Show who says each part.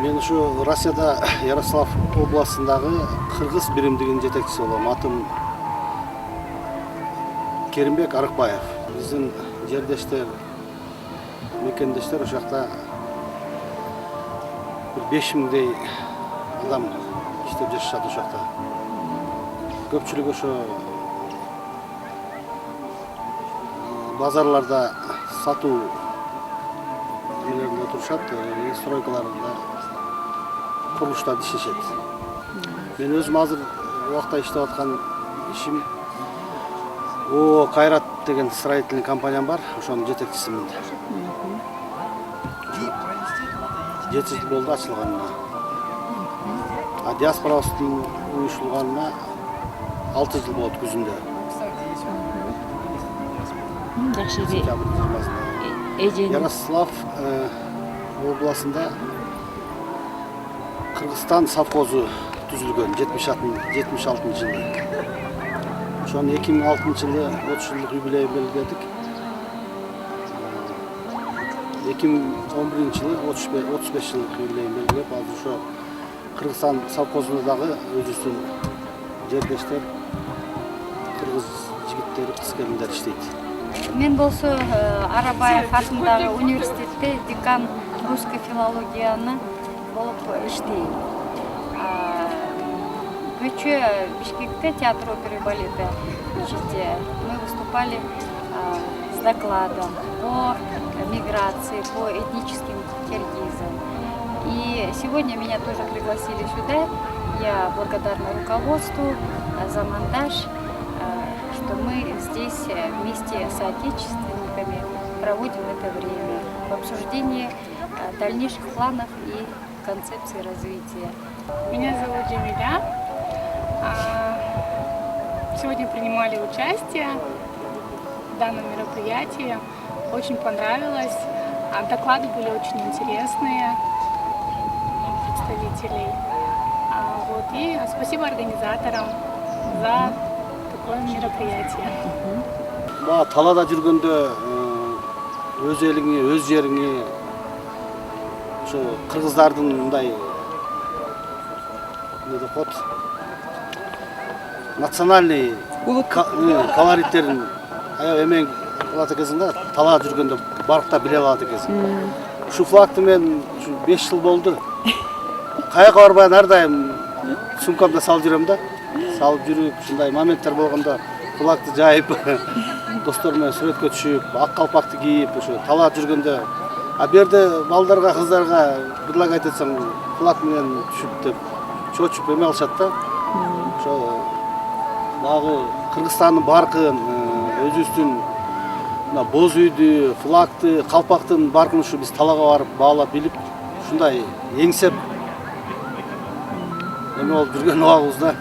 Speaker 1: Мен ушу Россияда Ярослав областындагы кыргыз биримдигинин жетекчиси болом. Атым Керимбек Арыкбаев. Биздин жердештер, мекендештер ошол жакта 5000дей адам иштеп жашашат ошол жакта. Көпчүлүгү ошо базарларда сатуу үйлеринде турушат, стройкаларында, курулуштарда иштешет. Мен өзүм азыр убакта иштеп аткан ишим ООО Кайрат деген строительный компаниям бар, ошонун жетекчисимин. 7 жыл болду ачылганына. А диаспорабыздын уюшулганына 6 жыл болот күзүндө.
Speaker 2: Жакшы.
Speaker 1: Ярослав областында Кыргызстан совхозу түзүлгөн 76 жылы. Ошону 2006 жылы 30 жылдык юбилей белгиледик. 2011 жылы 35 жылдык юбилей белгилеп, азыр ошо Кыргызстан совхозунда дагы өзүбүздүн жердештер, кыргыз жигиттери, кыз-келиндер иштейт.
Speaker 3: Мен болсо Арабаев атындагы университетте декан русской филологияны болуп иштейм. Көчө Бишкекте театр оперы и балета ичинде мы выступали с докладом по миграции, по этническим киргизам. И сегодня меня тоже пригласили сюда. Я благодарна руководству за монтаж, что мы здесь вместе с соотечественниками проводим это время в обсуждении дальнейших планов и концепции развития.
Speaker 4: Меня зовут Джамиля. Сегодня принимали участие в данном мероприятии. Очень понравилось. Доклады были очень интересные представителей. И спасибо организаторам за такое мероприятие.
Speaker 1: Талада жүргөндө өз элиңи, өз жериңи, ошо кыргыздардын мындай национальный колориттерин аябай эмен кылат экенсиң да, талаа жүргөндө барып биле алат экенсиң. Ушу флагты мен 5 жыл болду. Каяка барбайын ар дайым сумкамда салып жүрөм да. Салып жүрүп, ушундай моменттер болгондо флагты жайып, достор менен сүрөткө түшүп, ак калпакты кийип, ошо талаа жүргөндө, берде балдарга, кыздарга предлагать этсең, флаг менен түшүп деп чочуп эме алышат да. Ошо дагы Кыргызстандын баркын, өзүбүздүн боз үйдү, флагты, калпактын баркын ушу биз талаага барып баалап билип, ушундай эңсеп эме болуп жүргөн убагыбызда.